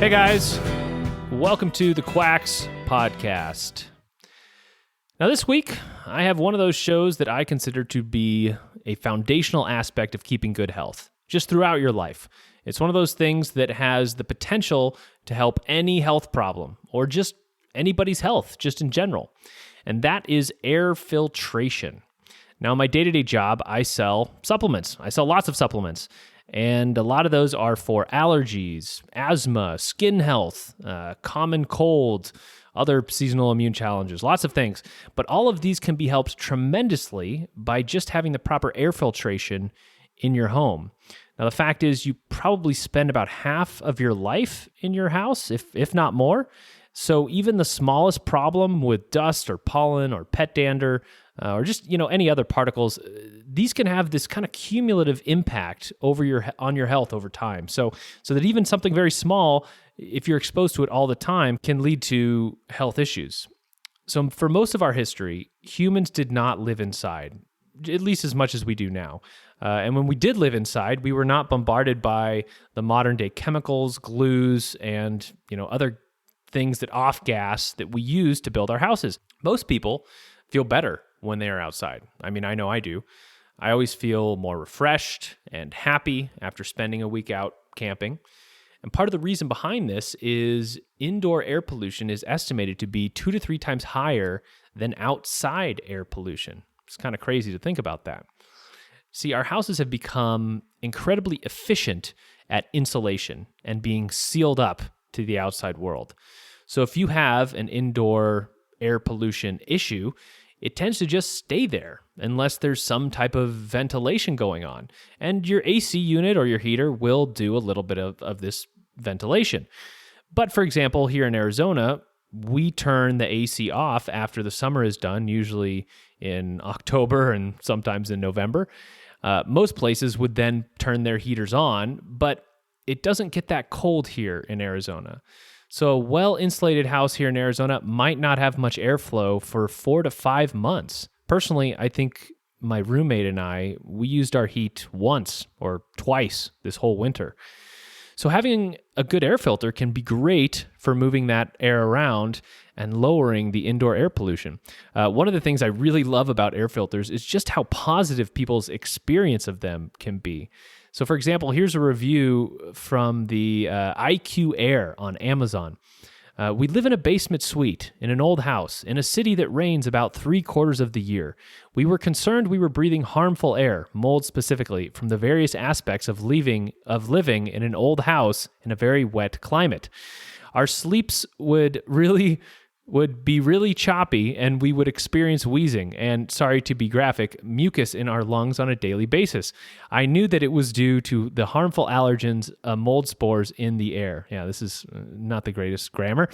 Hey guys, welcome to the Quacks podcast. Now this week, I have one of those shows that I consider to be a foundational aspect of keeping good health, just throughout your life. It's one of those things that has the potential to help any health problem, or just anybody's health, just in general. And that is air filtration. Now, in my day-to-day job, I sell supplements. I sell lots of supplements. And a lot of those are for allergies, asthma, skin health, common cold, other seasonal immune challenges, lots of things. But all of these can be helped tremendously by just having the proper air filtration in your home. Now, the fact is you probably spend about half of your life in your house, if not more. So even the smallest problem with dust or pollen or pet dander, or just any other particles, these can have this kind of cumulative impact on your health over time. So that even something very small, if you're exposed to it all the time, can lead to health issues. So for most of our history, humans did not live inside, at least as much as we do now. And when we did live inside, we were not bombarded by the modern day chemicals, glues, and other things that off-gas that we use to build our houses. Most people feel better when they are outside. I mean, I know I do. I always feel more refreshed and happy after spending a week out camping. And part of the reason behind this is indoor air pollution is estimated to be 2 to 3 times higher than outside air pollution. It's kind of crazy to think about that. See, our houses have become incredibly efficient at insulation and being sealed up to the outside world. So if you have an indoor air pollution issue, it tends to just stay there unless there's some type of ventilation going on. And your AC unit or your heater will do a little bit of this ventilation. But for example, here in Arizona, we turn the AC off after the summer is done, usually in October and sometimes in November. Most places would then turn their heaters on, but it doesn't get that cold here in Arizona. So a well-insulated house here in Arizona might not have much airflow for 4 to 5 months. Personally, I think my roommate and we used our heat once or twice this whole winter. So having a good air filter can be great for moving that air around and lowering the indoor air pollution. One of the things I really love about air filters is just how positive people's experience of them can be. So for example, here's a review from the IQ Air on Amazon. We live in a basement suite in an old house in a city that rains about 3/4 of the year. We were concerned we were breathing harmful air, mold specifically, from the various aspects of living in an old house in a very wet climate. Our sleeps would be really choppy, and we would experience wheezing and, sorry to be graphic, mucus in our lungs on a daily basis. I knew that it was due to the harmful allergens, mold spores in the air. Yeah, this is not the greatest grammar.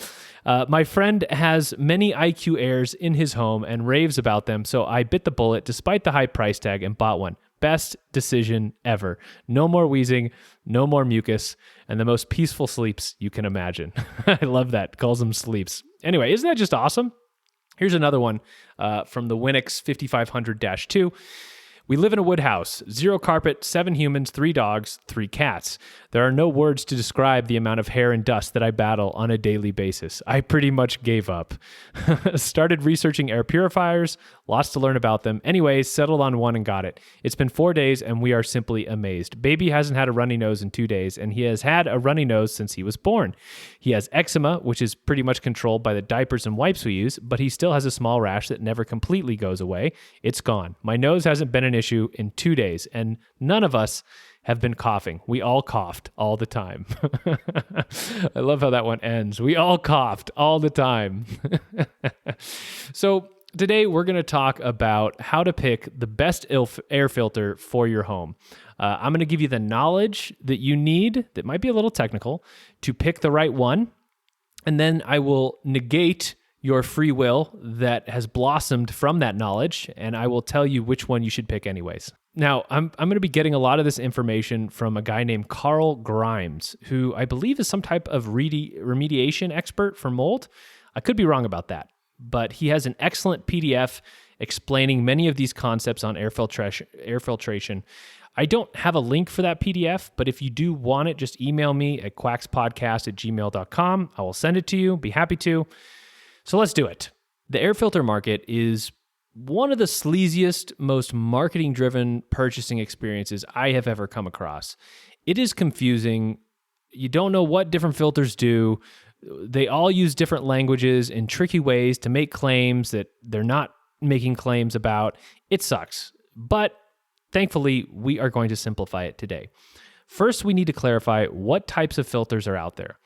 My friend has many IQ Airs in his home and raves about them, so I bit the bullet despite the high price tag and bought one. Best decision ever. No more wheezing, no more mucus, and the most peaceful sleeps you can imagine. I love that. Calls them sleeps. Anyway, isn't that just awesome? Here's another one from the Winix 5500-2. We live in a wood house, 0 carpet, 7 humans, 3 dogs, 3 cats. There are no words to describe the amount of hair and dust that I battle on a daily basis. I pretty much gave up. Started researching air purifiers, lots to learn about them. Anyways, settled on one and got it. It's been 4 days and we are simply amazed. Baby hasn't had a runny nose in 2 days and he has had a runny nose since he was born. He has eczema, which is pretty much controlled by the diapers and wipes we use, but he still has a small rash that never completely goes away. It's gone. My nose hasn't been an issue in 2 days and none of us have been coughing. We all coughed all the time. I love how that one ends. We all coughed all the time. So today we're going to talk about how to pick the best air filter for your home. I'm going to give you the knowledge that you need, that might be a little technical, to pick the right one. And then I will negate your free will that has blossomed from that knowledge, and I will tell you which one you should pick anyways. Now, I'm going to be getting a lot of this information from a guy named Carl Grimes, who I believe is some type of remediation expert for mold. I could be wrong about that, but he has an excellent PDF explaining many of these concepts on air filtration. I don't have a link for that PDF, but if you do want it, just email me at quackspodcast@gmail.com. I will send it to you. Be happy to. So let's do it. The air filter market is one of the sleaziest, most marketing-driven purchasing experiences I have ever come across. It is confusing. You don't know what different filters do. They all use different languages in tricky ways to make claims that they're not making claims about. It sucks. But thankfully, we are going to simplify it today. First, we need to clarify what types of filters are out there.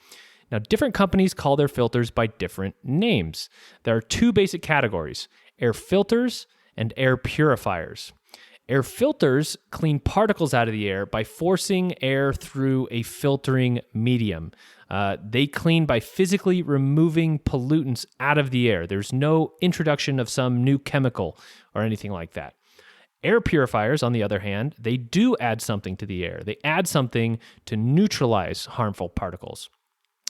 Now, different companies call their filters by different names. There are two basic categories: air filters and air purifiers. Air filters clean particles out of the air by forcing air through a filtering medium. They clean by physically removing pollutants out of the air. There's no introduction of some new chemical or anything like that. Air purifiers, on the other hand, they do add something to the air. They add something to neutralize harmful particles.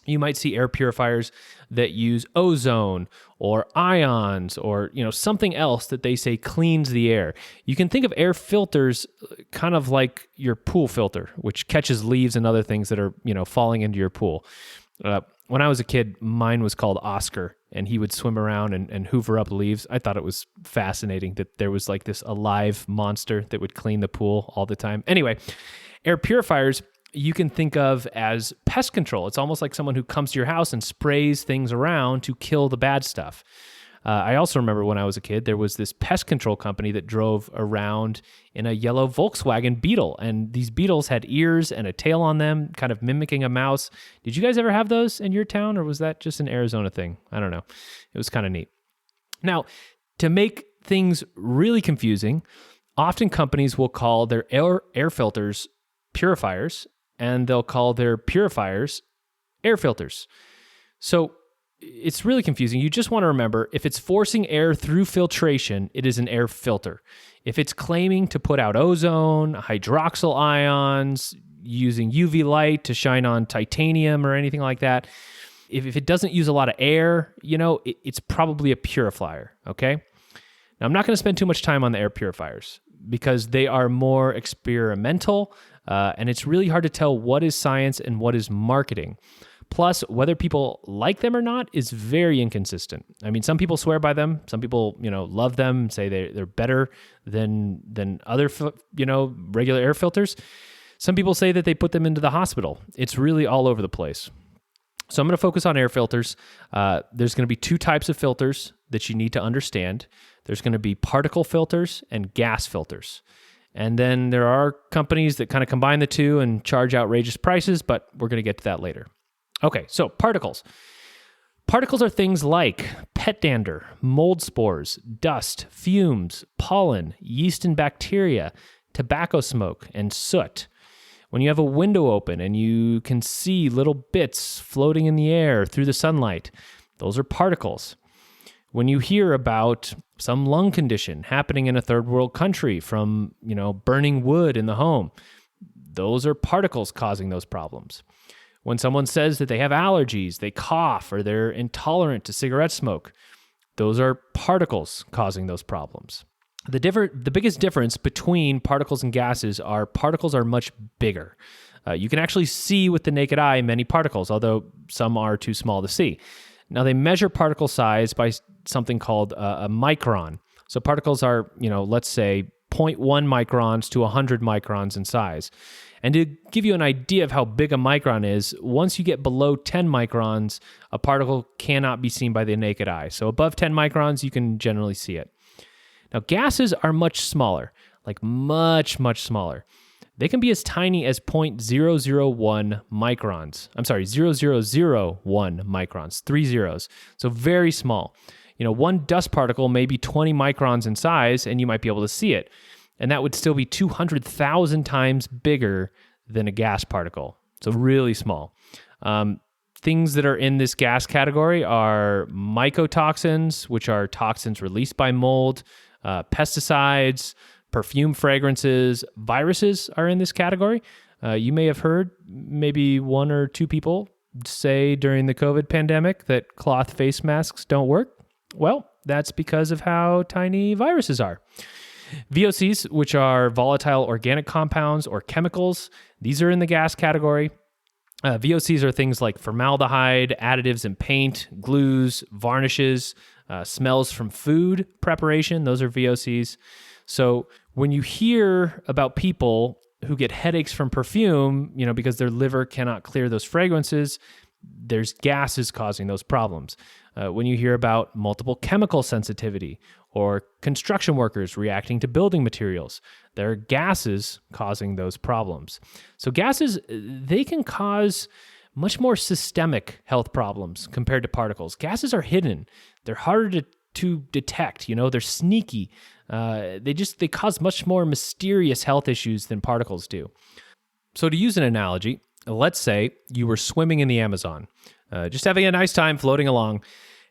You might see air purifiers that use ozone or ions or something else that they say cleans the air. You can think of air filters kind of like your pool filter, which catches leaves and other things that are falling into your pool. When I was a kid, mine was called Oscar, and he would swim around and hoover up leaves. I thought it was fascinating that there was like this alive monster that would clean the pool all the time. Anyway, air purifiers you can think of as pest control. It's almost like someone who comes to your house and sprays things around to kill the bad stuff. I also remember when I was a kid, there was this pest control company that drove around in a yellow Volkswagen Beetle, and these Beetles had ears and a tail on them, kind of mimicking a mouse. Did you guys ever have those in your town, or was that just an Arizona thing? I don't know. It was kind of neat. Now, to make things really confusing, often companies will call their air filters purifiers, and they'll call their purifiers air filters. So it's really confusing. You just want to remember, if it's forcing air through filtration, it is an air filter. If it's claiming to put out ozone, hydroxyl ions, using UV light to shine on titanium or anything like that, if it doesn't use a lot of air, it's probably a purifier, okay? Now, I'm not going to spend too much time on the air purifiers because they are more experimental, and it's really hard to tell what is science and what is marketing. Plus, whether people like them or not is very inconsistent. I mean, some people swear by them. Some people, love them, say they're better than other, regular air filters. Some people say that they put them into the hospital. It's really all over the place. So I'm going to focus on air filters. There's going to be two types of filters that you need to understand. There's going to be particle filters and gas filters. And then there are companies that kind of combine the two and charge outrageous prices, but we're going to get to that later. Okay, so particles. Particles are things like pet dander, mold spores, dust, fumes, pollen, yeast and bacteria, tobacco smoke, and soot. When you have a window open and you can see little bits floating in the air through the sunlight, those are particles. When you hear about some lung condition happening in a third world country from, burning wood in the home, those are particles causing those problems. When someone says that they have allergies, they cough, or they're intolerant to cigarette smoke, those are particles causing those problems. The biggest difference between particles and gases are particles are much bigger. You can actually see with the naked eye many particles, although some are too small to see. Now, they measure particle size by something called a micron. So particles are, let's say 0.1 microns to 100 microns in size. And to give you an idea of how big a micron is, once you get below 10 microns, a particle cannot be seen by the naked eye. So above 10 microns, you can generally see it. Now, gases are much smaller, like much, much smaller. They can be as tiny as 0.001 microns. I'm sorry, 0001 microns, 3 zeros. So very small. One dust particle may be 20 microns in size, and you might be able to see it. And that would still be 200,000 times bigger than a gas particle. So really small. Things that are in this gas category are mycotoxins, which are toxins released by mold, pesticides, perfume fragrances. Viruses are in this category. You may have heard maybe one or two people say during the COVID pandemic that cloth face masks don't work. Well, that's because of how tiny viruses are. VOCs, which are volatile organic compounds or chemicals, these are in the gas category. VOCs are things like formaldehyde, additives in paint, glues, varnishes, smells from food preparation. Those are VOCs. So when you hear about people who get headaches from perfume, because their liver cannot clear those fragrances, there's gases causing those problems. When you hear about multiple chemical sensitivity or construction workers reacting to building materials, there are gases causing those problems. So gases, they can cause much more systemic health problems compared to particles. Gases are hidden. They're harder to detect. They're sneaky. They cause much more mysterious health issues than particles do. So to use an analogy, let's say you were swimming in the Amazon, just having a nice time floating along,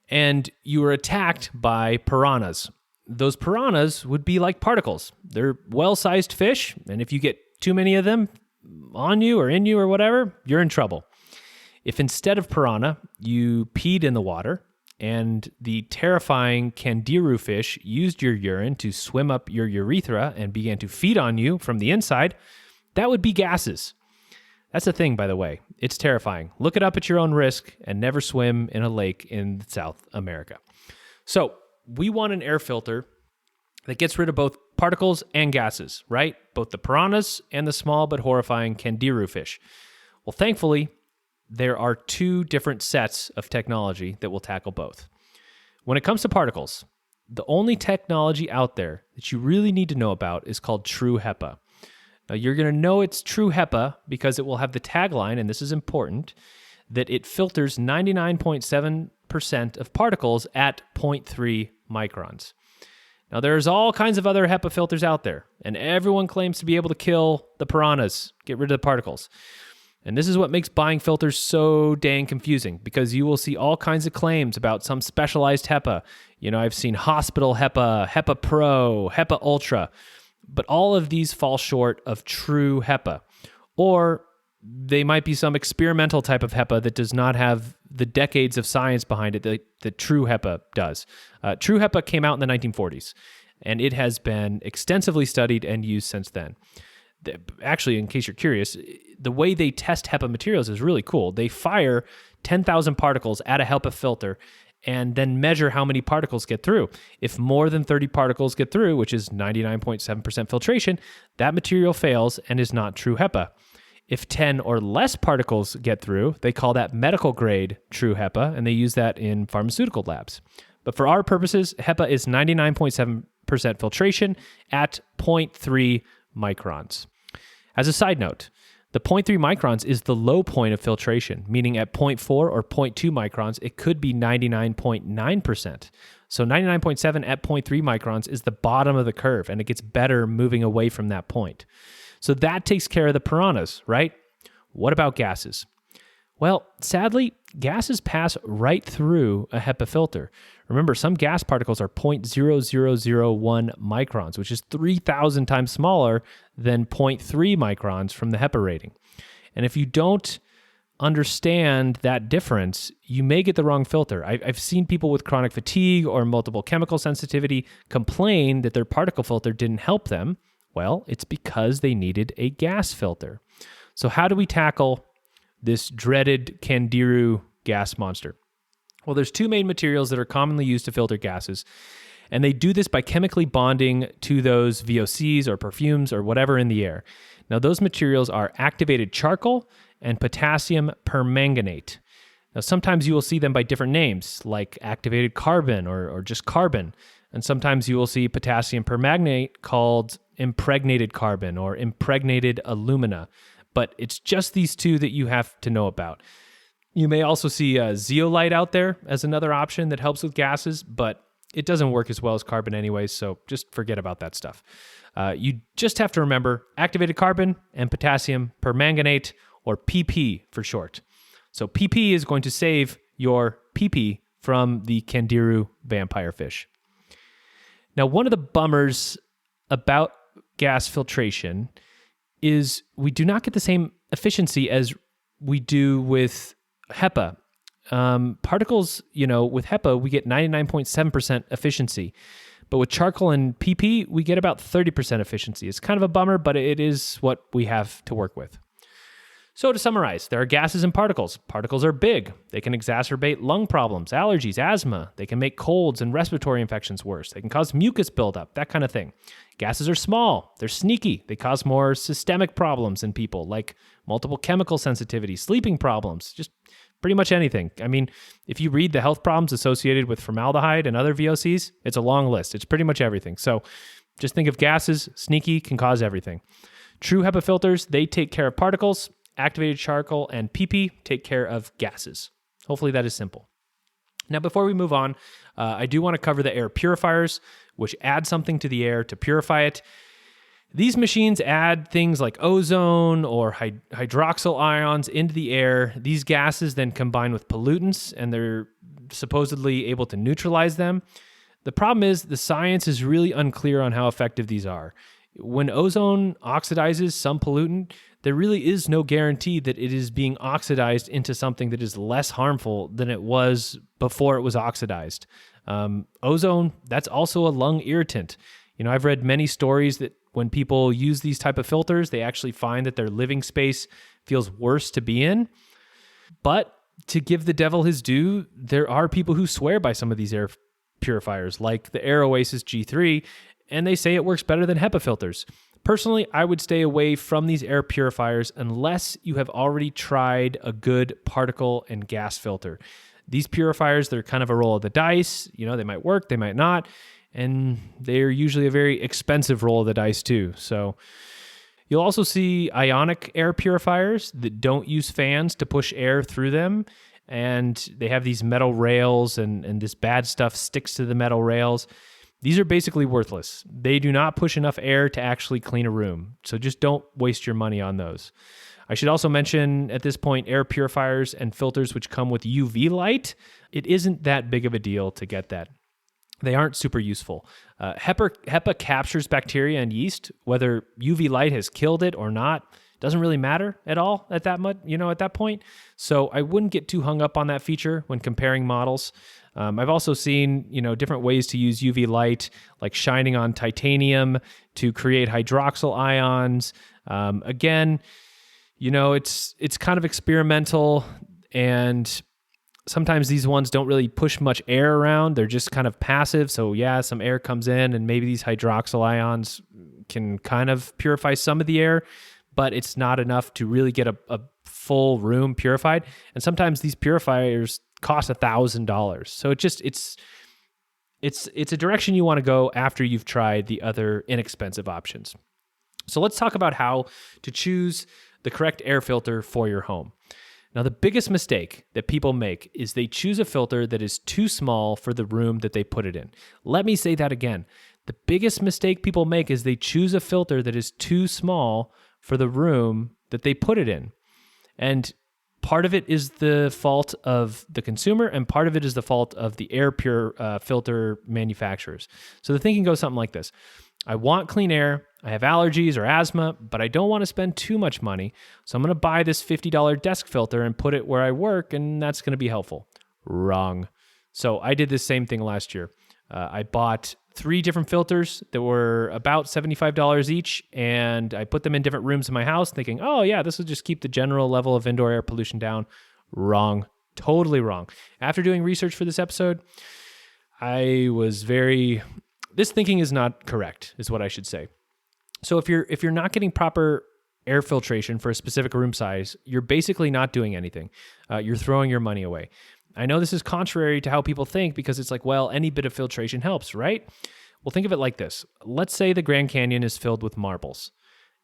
and you were attacked by piranhas. Those piranhas would be like particles. They're well-sized fish, and if you get too many of them on you or in you or whatever, you're in trouble. If instead of piranha, you peed in the water, and the terrifying candiru fish used your urine to swim up your urethra and began to feed on you from the inside, that would be gases. That's a thing, by the way. It's terrifying. Look it up at your own risk and never swim in a lake in South America. So we want an air filter that gets rid of both particles and gases, right? Both the piranhas and the small but horrifying candiru fish. Well, thankfully, there are two different sets of technology that will tackle both. When it comes to particles, the only technology out there that you really need to know about is called True HEPA. Now, you're going to know it's True HEPA because it will have the tagline, and this is important, that it filters 99.7% of particles at 0.3 microns. Now, there's all kinds of other HEPA filters out there, and everyone claims to be able to kill the piranhas, get rid of the particles. And this is what makes buying filters so dang confusing, because you will see all kinds of claims about some specialized HEPA. I've seen hospital HEPA, HEPA Pro, HEPA Ultra, but all of these fall short of True HEPA. Or they might be some experimental type of HEPA that does not have the decades of science behind it that True HEPA does. True HEPA came out in the 1940s, and it has been extensively studied and used since then. Actually, in case you're curious, the way they test HEPA materials is really cool. They fire 10,000 particles at a HEPA filter and then measure how many particles get through. If more than 30 particles get through, which is 99.7% filtration, that material fails and is not True HEPA. If 10 or less particles get through, they call that medical grade True HEPA, and they use that in pharmaceutical labs. But for our purposes, HEPA is 99.7% filtration at 0.3 microns. As a side note, the 0.3 microns is the low point of filtration, meaning at 0.4 or 0.2 microns, it could be 99.9%. So 99.7 at 0.3 microns is the bottom of the curve, and it gets better moving away from that point. So that takes care of the piranhas, right? What about gases? Well, sadly, gases pass right through a HEPA filter. Remember, some gas particles are 0.0001 microns, which is 3,000 times smaller than 0.3 microns from the HEPA rating. And if you don't understand that difference, you may get the wrong filter. I've seen people with chronic fatigue or multiple chemical sensitivity complain that their particle filter didn't help them. Well, it's because they needed a gas filter. So how do we tackle this dreaded candiru gas monster? Well, there's two main materials that are commonly used to filter gases, and they do this by chemically bonding to those VOCs or perfumes or whatever in the air. Now, those materials are activated charcoal and potassium permanganate. Now, sometimes you will see them by different names, like activated carbon or just carbon, and sometimes you will see potassium permanganate called impregnated carbon or impregnated alumina, but it's just these two that you have to know about. You may also see zeolite out there as another option that helps with gases, but it doesn't work as well as carbon anyways, so just forget about that stuff. You just have to remember activated carbon and potassium permanganate, or PP for short. So PP is going to save your PP from the candiru vampire fish. Now, one of the bummers about gas filtration is we do not get the same efficiency as we do with HEPA. Particles, with HEPA, we get 99.7% efficiency. But with charcoal and PP, we get about 30% efficiency. It's kind of a bummer, but it is what we have to work with. So to summarize, there are gases and particles. Particles are big. They can exacerbate lung problems, allergies, asthma. They can make colds and respiratory infections worse. They can cause mucus buildup, that kind of thing. Gases are small. They're sneaky. They cause more systemic problems in people, like multiple chemical sensitivity, sleeping problems, just pretty much anything. I mean, if you read the health problems associated with formaldehyde and other VOCs, it's a long list. It's pretty much everything. So just think of gases, sneaky, can cause everything. True HEPA filters, they take care of particles. Activated charcoal and PP take care of gases. Hopefully that is simple. Now, before we move on, I do want to cover the air purifiers, which add something to the air to purify it. These machines add things like ozone or hydroxyl ions into the air. These gases then combine with pollutants, and they're supposedly able to neutralize them. The problem is the science is really unclear on how effective these are. When ozone oxidizes some pollutant, there really is no guarantee that it is being oxidized into something that is less harmful than it was before it was oxidized. Ozone, that's also a lung irritant. I've read many stories that when people use these type of filters, they actually find that their living space feels worse to be in. But to give the devil his due, there are people who swear by some of these air purifiers, like the Air Oasis G3, and they say it works better than HEPA filters. Personally, I would stay away from these air purifiers unless you have already tried a good particle and gas filter. These purifiers, they're kind of a roll of the dice. They might work, they might not, and they're usually a very expensive roll of the dice too. So you'll also see ionic air purifiers that don't use fans to push air through them, and they have these metal rails and this bad stuff sticks to the metal rails. These are basically worthless. They do not push enough air to actually clean a room, so just don't waste your money on those. I should also mention at this point air purifiers and filters which come with UV light. It isn't that big of a deal to get that. They aren't super useful. HEPA captures bacteria and yeast. Whether UV light has killed it or not doesn't really matter at all at that point. So I wouldn't get too hung up on that feature when comparing models. I've also seen, different ways to use UV light, like shining on titanium to create hydroxyl ions. Again, it's kind of experimental, and sometimes these ones don't really push much air around. They're just kind of passive. So yeah, some air comes in, and maybe these hydroxyl ions can kind of purify some of the air, but it's not enough to really get a full room purified. And sometimes these purifiers cost $1,000. So it's a direction you want to go after you've tried the other inexpensive options. So let's talk about how to choose the correct air filter for your home. Now, the biggest mistake that people make is they choose a filter that is too small for the room that they put it in. Let me say that again. The biggest mistake people make is they choose a filter that is too small for the room that they put it in. And part of it is the fault of the consumer, and part of it is the fault of the air filter manufacturers. So the thinking goes something like this. I want clean air, I have allergies or asthma, but I don't want to spend too much money, so I'm going to buy this $50 desk filter and put it where I work, and that's going to be helpful. Wrong. So I did the same thing last year. I bought 3 different filters that were about $75 each, and I put them in different rooms in my house thinking, oh yeah, this will just keep the general level of indoor air pollution down. Wrong. Totally wrong. After doing research for this episode, this thinking is not correct, is what I should say. So if you're not getting proper air filtration for a specific room size, you're basically not doing anything. You're throwing your money away. I know this is contrary to how people think because it's like, well, any bit of filtration helps, right? Well, think of it like this. Let's say the Grand Canyon is filled with marbles,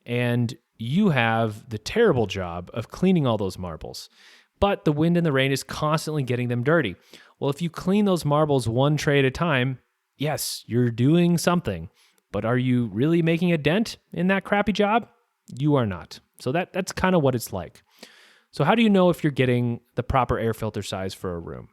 and you have the terrible job of cleaning all those marbles, but the wind and the rain is constantly getting them dirty. Well, if you clean those marbles one tray at a time, yes, you're doing something, but are you really making a dent in that crappy job? You are not. So that's kind of what it's like. So how do you know if you're getting the proper air filter size for a room?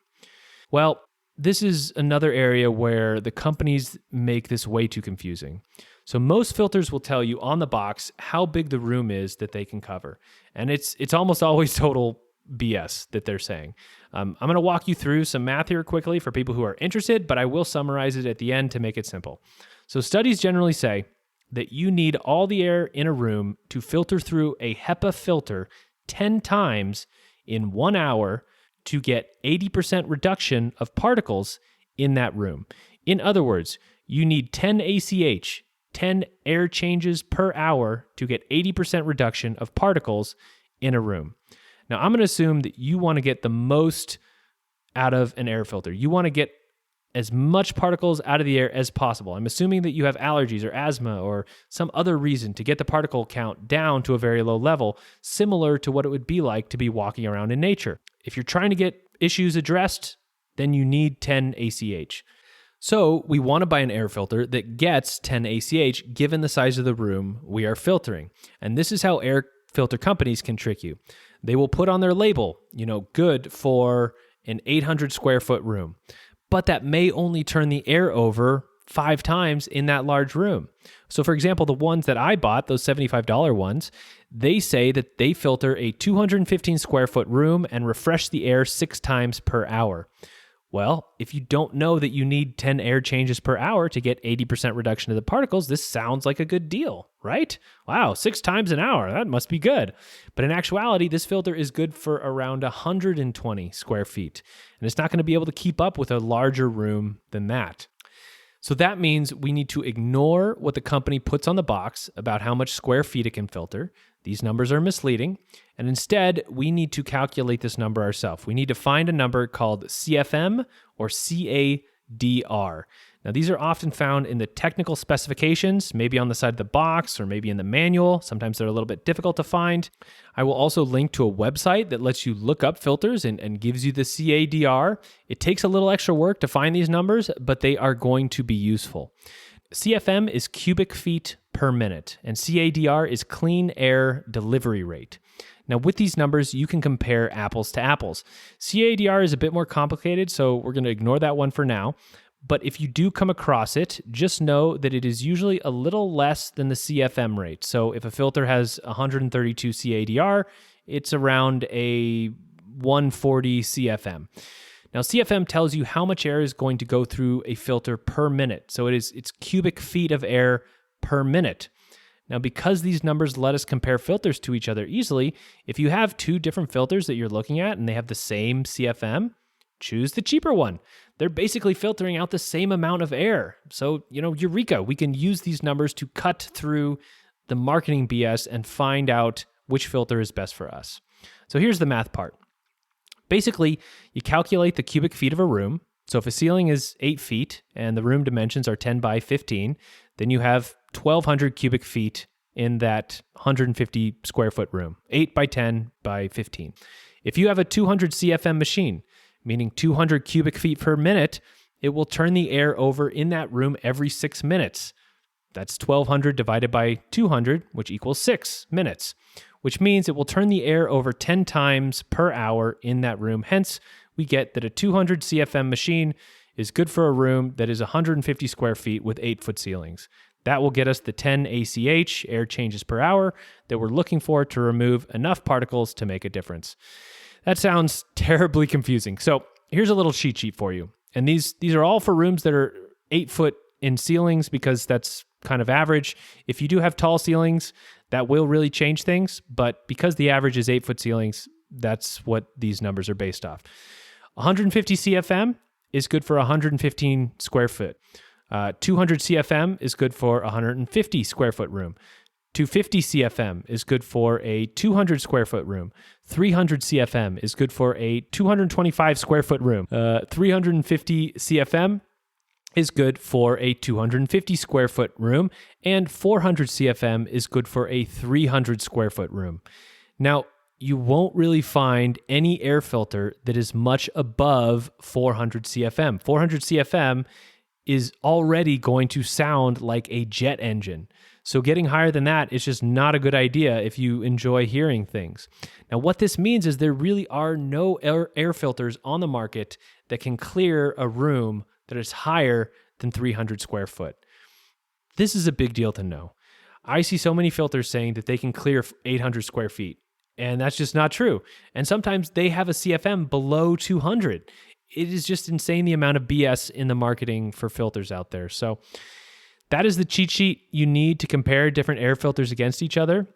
Well, this is another area where the companies make this way too confusing. So most filters will tell you on the box how big the room is that they can cover. And it's almost always total BS that they're saying. I'm going to walk you through some math here quickly for people who are interested, but I will summarize it at the end to make it simple. So studies generally say that you need all the air in a room to filter through a HEPA filter 10 times in 1 hour to get 80% reduction of particles in that room. In other words, you need 10 ACH, 10 air changes per hour to get 80% reduction of particles in a room. Now, I'm going to assume that you want to get the most out of an air filter. You want to get as much particles out of the air as possible. I'm assuming that you have allergies or asthma or some other reason to get the particle count down to a very low level, similar to what it would be like to be walking around in nature. If you're trying to get issues addressed, then you need 10 ACH. So we want to buy an air filter that gets 10 ACH given the size of the room we are filtering. And this is how air filter companies can trick you. They will put on their label, good for an 800 square foot room. But that may only turn the air over 5 times in that large room. So for example, the ones that I bought, those $75 ones, they say that they filter a 215 square foot room and refresh the air 6 times per hour. Well, if you don't know that you need 10 air changes per hour to get 80% reduction of the particles, this sounds like a good deal, right? Wow, 6 times an hour, that must be good. But in actuality, this filter is good for around 120 square feet, and it's not going to be able to keep up with a larger room than that. So that means we need to ignore what the company puts on the box about how much square feet it can filter. These numbers are misleading. And instead, we need to calculate this number ourselves. We need to find a number called CFM or CADR. Now, these are often found in the technical specifications, maybe on the side of the box or maybe in the manual. Sometimes they're a little bit difficult to find. I will also link to a website that lets you look up filters and gives you the CADR. It takes a little extra work to find these numbers, but they are going to be useful. CFM is cubic feet per minute, and CADR is clean air delivery rate. Now, with these numbers, you can compare apples to apples. CADR is a bit more complicated, so we're going to ignore that one for now. But if you do come across it, just know that it is usually a little less than the CFM rate. So if a filter has 132 CADR, it's around a 140 CFM. Now, CFM tells you how much air is going to go through a filter per minute. So it's cubic feet of air per minute. Now, because these numbers let us compare filters to each other easily, if you have 2 different filters that you're looking at and they have the same CFM, choose the cheaper one. They're basically filtering out the same amount of air. So, eureka, we can use these numbers to cut through the marketing BS and find out which filter is best for us. So here's the math part. Basically, you calculate the cubic feet of a room. So if a ceiling is 8 feet and the room dimensions are 10 by 15, then you have 1,200 cubic feet in that 150 square foot room, 8 by 10 by 15. If you have a 200 CFM machine, meaning 200 cubic feet per minute, it will turn the air over in that room every 6 minutes. That's 1,200 divided by 200, which equals 6 minutes, which means it will turn the air over 10 times per hour in that room. Hence, we get that a 200 CFM machine is good for a room that is 150 square feet with 8-foot ceilings. That will get us the 10 ACH, air changes per hour, that we're looking for to remove enough particles to make a difference. That sounds terribly confusing. So here's a little cheat sheet for you. And these are all for rooms that are 8 foot in ceilings because that's kind of average. If you do have tall ceilings, that will really change things. But because the average is 8-foot ceilings, that's what these numbers are based off. 150 CFM is good for 115 square foot. 200 CFM is good for 150 square foot room. 250 CFM is good for a 200 square foot room. 300 CFM is good for a 225 square foot room. 350 CFM is good for a 250 square foot room. And 400 CFM is good for a 300 square foot room. Now, you won't really find any air filter that is much above 400 CFM. 400 CFM is already going to sound like a jet engine. So getting higher than that is just not a good idea if you enjoy hearing things. Now, what this means is there really are no air filters on the market that can clear a room that is higher than 300 square foot. This is a big deal to know. I see so many filters saying that they can clear 800 square feet. And that's just not true. And sometimes they have a CFM below 200. It is just insane the amount of BS in the marketing for filters out there. So that is the cheat sheet you need to compare different air filters against each other.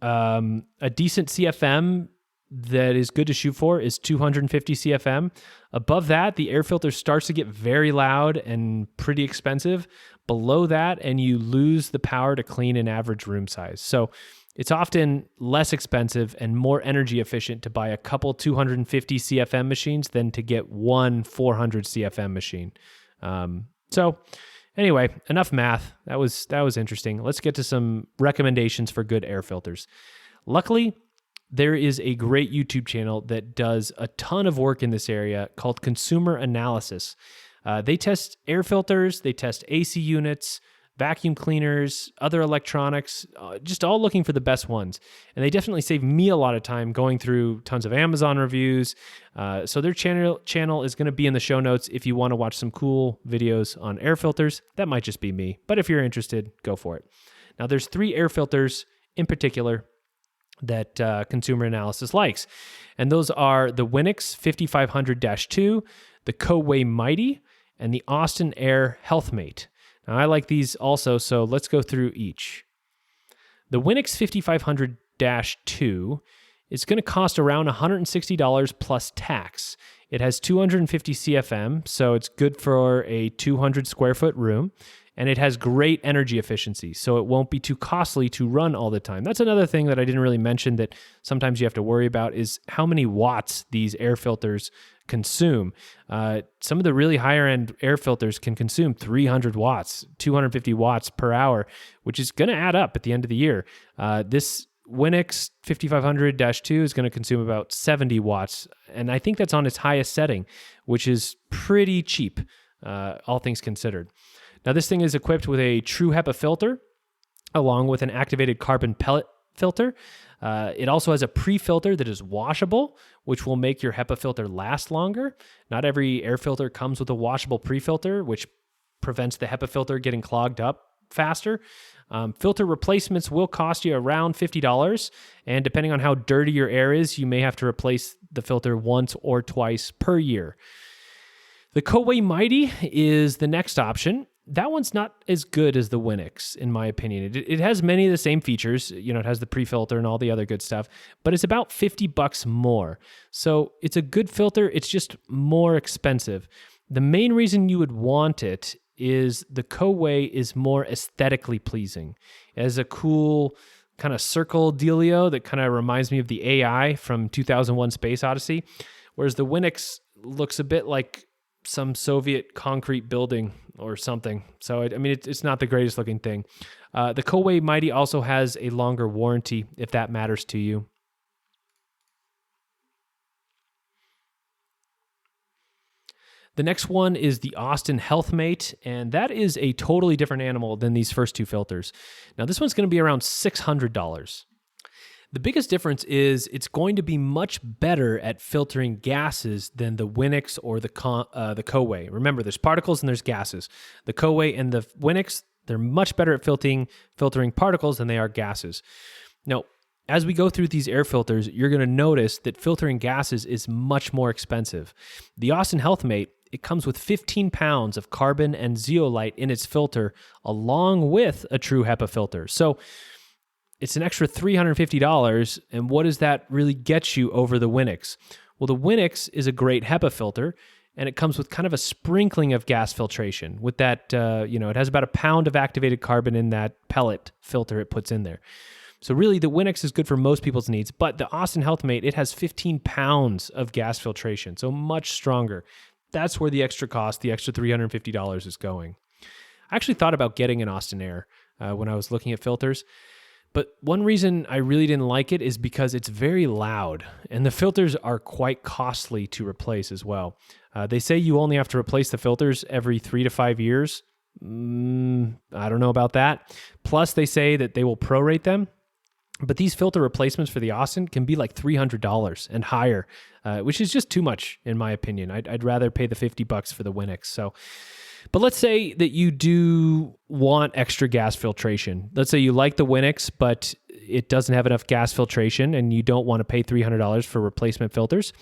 A decent CFM that is good to shoot for is 250 CFM. Above that, the air filter starts to get very loud and pretty expensive. Below that, and you lose the power to clean an average room size. So it's often less expensive and more energy efficient to buy a couple 250 CFM machines than to get one 400 CFM machine. So anyway, enough math. That was interesting. Let's get to some recommendations for good air filters. Luckily, there is a great YouTube channel that does a ton of work in this area called Consumer Analysis. They test air filters, they test AC units, vacuum cleaners, other electronics, just all looking for the best ones. And they definitely save me a lot of time going through tons of Amazon reviews. So their channel is going to be in the show notes if you want to watch some cool videos on air filters. That might just be me, but if you're interested, go for it. Now there's 3 air filters in particular that Consumer Analysis likes. And those are the Winix 5500-2, the Coway Mighty, and the Austin Air HealthMate. Now, I like these also, so let's go through each. The Winix 5500-2 is going to cost around $160 plus tax. It has 250 CFM, so it's good for a 200 square foot room, and it has great energy efficiency, so it won't be too costly to run all the time. That's another thing that I didn't really mention that sometimes you have to worry about is how many watts these air filters consume. Some of the really higher end air filters can consume 300 watts, 250 watts per hour, which is going to add up at the end of the year. This Winix 5500-2 is going to consume about 70 watts, and I think that's on its highest setting, which is pretty cheap, all things considered. Now, this thing is equipped with a true HEPA filter, along with an activated carbon pellet filter. It also has a pre-filter that is washable, which will make your HEPA filter last longer. Not every air filter comes with a washable pre-filter, which prevents the HEPA filter getting clogged up faster. Filter replacements will cost you around $50, and depending on how dirty your air is, you may have to replace the filter once or twice per year. The Coway Mighty is the next option. That one's not as good as the Winix, in my opinion. It has many of the same features. You know, it has the pre-filter and all the other good stuff, but it's about $50 more. So it's a good filter. It's just more expensive. The main reason you would want it is the Coway is more aesthetically pleasing. It has a cool kind of circle dealio that kind of reminds me of the AI from 2001 Space Odyssey, whereas the Winix looks a bit like some Soviet concrete building or something. So, I mean, it's not the greatest looking thing. The Coway Mighty also has a longer warranty, if that matters to you. The next one is the Austin HealthMate, and that is a totally different animal than these first 2 filters. Now, this one's going to be around $600. The biggest difference is it's going to be much better at filtering gases than the Winix or the Coway. Remember, there's particles and there's gases. The Coway and the Winix, they're much better at filtering particles than they are gases. Now, as we go through these air filters, you're going to notice that filtering gases is much more expensive. The Austin HealthMate, it comes with 15 pounds of carbon and zeolite in its filter, along with a true HEPA filter. So it's an extra $350, and what does that really get you over the Winix? Well, the Winix is a great HEPA filter, and it comes with kind of a sprinkling of gas filtration. With that, it has about a pound of activated carbon in that pellet filter it puts in there. So really, the Winix is good for most people's needs, but the Austin HealthMate, it has 15 pounds of gas filtration, so much stronger. That's where the extra cost, the extra $350 is going. I actually thought about getting an Austin Air when I was looking at filters. But one reason I really didn't like it is because it's very loud, and the filters are quite costly to replace as well. They say you only have to replace the filters every 3 to 5 years. I don't know about that. Plus, they say that they will prorate them. But these filter replacements for the Austin can be like $300 and higher, which is just too much, in my opinion. I'd rather pay the $50 for the Winix. So, But let's say that you do want extra gas filtration. Let's say you like the Winix, but it doesn't have enough gas filtration and you don't want to pay $300 for replacement filters.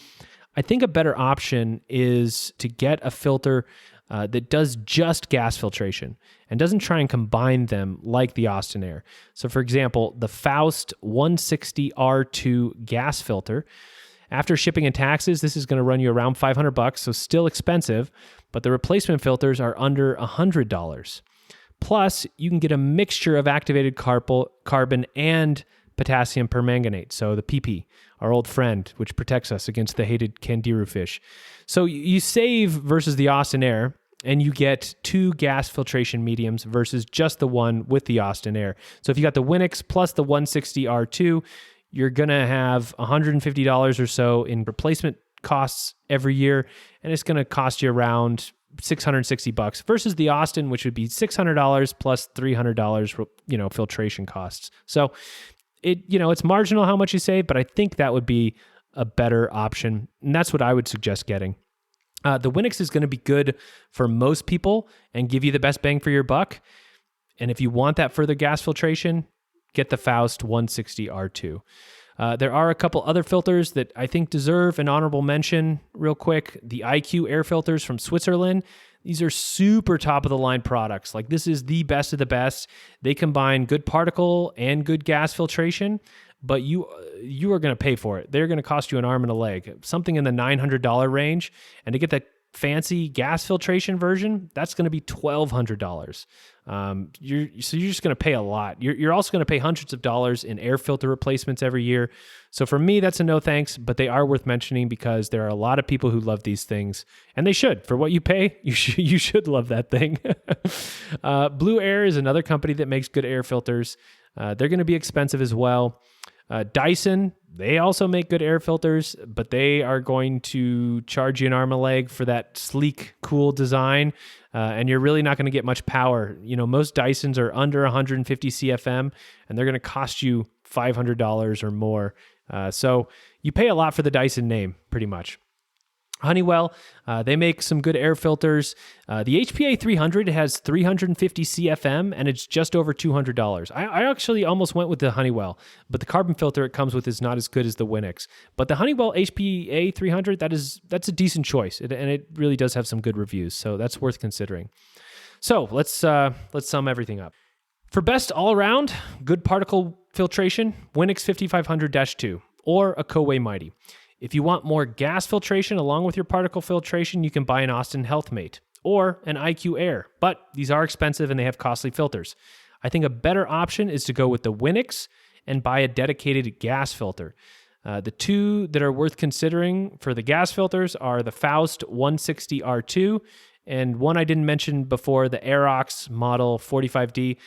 I think a better option is to get a filter that does just gas filtration and doesn't try and combine them like the Austin Air. So for example, the Faust 160 R2 gas filter, after shipping and taxes, this is going to run you around $500, so still expensive, but the replacement filters are under $100. Plus, you can get a mixture of activated carbon and potassium permanganate, so the PP, our old friend, which protects us against the hated Candiru fish. So you save versus the Austin Air, and you get 2 gas filtration mediums versus just the one with the Austin Air. So if you got the Winix plus the 160 R2, you're going to have $150 or so in replacement costs every year, and it's going to cost you around $660 versus the Austin, which would be $600 plus $300, filtration costs. So it's marginal how much you save, but I think that would be a better option, and that's what I would suggest getting. The Winix is going to be good for most people and give you the best bang for your buck. And if you want that further gas filtration, get the Faust 160 R2. There are a couple other filters that I think deserve an honorable mention real quick. The IQ air filters from Switzerland. These are super top of the line products. Like, this is the best of the best. They combine good particle and good gas filtration, but you are going to pay for it. They're going to cost you an arm and a leg, something in the $900 range. And to get that fancy gas filtration version, that's going to be $1,200. You're just going to pay a lot. You're also going to pay hundreds of dollars in air filter replacements every year. So for me, that's a no thanks, but they are worth mentioning because there are a lot of people who love these things, and they should. For what you pay, you should love that thing. Blue Air is another company that makes good air filters. They're going to be expensive as well. Dyson, they also make good air filters, but they are going to charge you an arm and a leg for that sleek, cool design, and you're really not going to get much power. Most Dysons are under 150 CFM, and they're going to cost you $500 or more. So you pay a lot for the Dyson name, pretty much. Honeywell, they make some good air filters. The HPA 300 has 350 CFM, and it's just over $200. I actually almost went with the Honeywell, but the carbon filter it comes with is not as good as the Winix. But the Honeywell HPA 300, that's a decent choice, and it really does have some good reviews, so that's worth considering. So let's sum everything up. For best all-around, good particle filtration, Winix 5500-2, or a Coway Mighty. If you want more gas filtration along with your particle filtration, you can buy an Austin HealthMate or an IQ Air, but these are expensive and they have costly filters. I think a better option is to go with the Winix and buy a dedicated gas filter. The two that are worth considering for the gas filters are the Faust 160 R2 and one I didn't mention before, the Aerox Model 45D.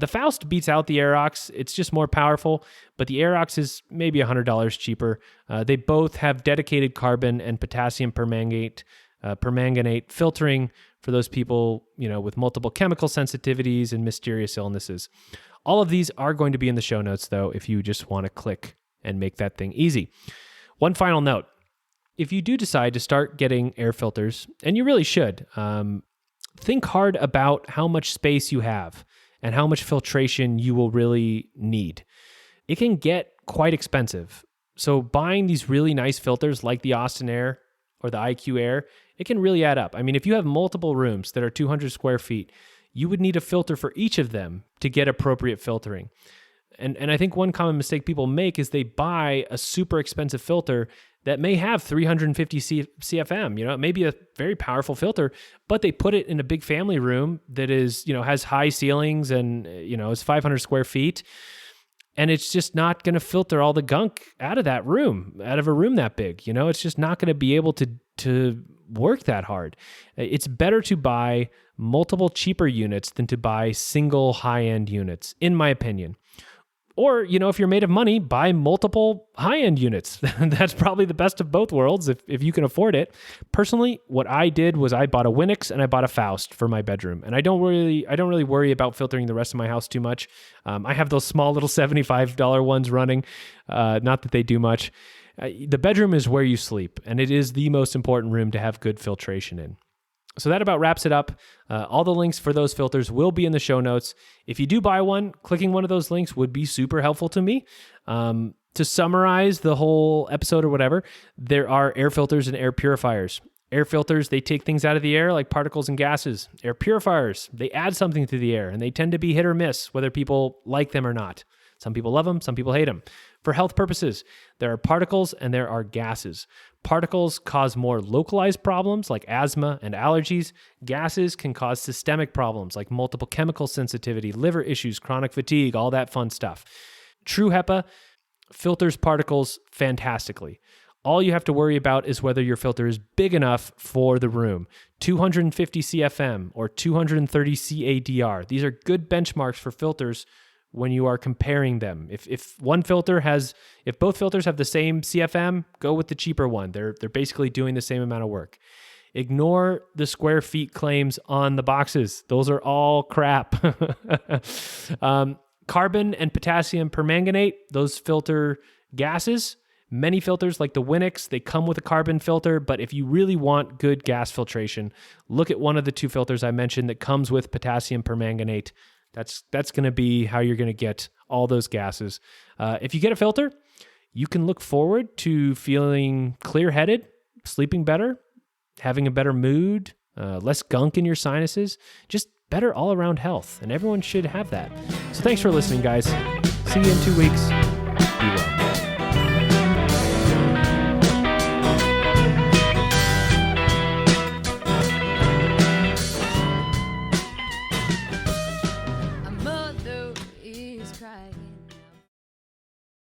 The Faust beats out the Aerox. It's just more powerful, but the Aerox is maybe $100 cheaper. They both have dedicated carbon and potassium permanganate filtering for those people, with multiple chemical sensitivities and mysterious illnesses. All of these are going to be in the show notes, though, if you just want to click and make that thing easy. One final note. If you do decide to start getting air filters, and you really should, think hard about how much space you have and how much filtration you will really need. It can get quite expensive. So buying these really nice filters like the Austin Air or the IQ Air, it can really add up. I mean, if you have multiple rooms that are 200 square feet, you would need a filter for each of them to get appropriate filtering. And I think one common mistake people make is they buy a super expensive filter that may have 350 CFM. It may be a very powerful filter, but they put it in a big family room that is, has high ceilings and, is 500 square feet. And it's just not going to filter all the gunk out of a room that big. It's just not going to be able to work that hard. It's better to buy multiple cheaper units than to buy single high-end units, in my opinion. Or, if you're made of money, buy multiple high-end units. That's probably the best of both worlds if you can afford it. Personally, what I did was I bought a Winix and I bought a Faust for my bedroom. And I don't really worry about filtering the rest of my house too much. I have those small little $75 ones running. Not that they do much. The bedroom is where you sleep, and it is the most important room to have good filtration in. So that about wraps it up. All the links for those filters will be in the show notes. If you do buy one, clicking one of those links would be super helpful to me. To summarize the whole episode or whatever, there are air filters and air purifiers. Air filters, they take things out of the air like particles and gases. Air purifiers, they add something to the air, and they tend to be hit or miss, whether people like them or not. Some people love them, some people hate them. For health purposes, there are particles and there are gases. Particles cause more localized problems like asthma and allergies. Gases can cause systemic problems like multiple chemical sensitivity, liver issues, chronic fatigue, all that fun stuff. True HEPA filters particles fantastically. All you have to worry about is whether your filter is big enough for the room. 250 CFM or 230 CADR. These are good benchmarks for filters when you are comparing them. If both filters have the same CFM, go with the cheaper one. They're basically doing the same amount of work. Ignore the square feet claims on the boxes. Those are all crap. Carbon and potassium permanganate, those filter gases. Many filters like the Winix, they come with a carbon filter, but if you really want good gas filtration, look at one of the two filters I mentioned that comes with potassium permanganate. That's going to be how you're going to get all those gases. If you get a filter, you can look forward to feeling clear-headed, sleeping better, having a better mood, less gunk in your sinuses, just better all-around health, and everyone should have that. So thanks for listening, guys. See you in 2 weeks.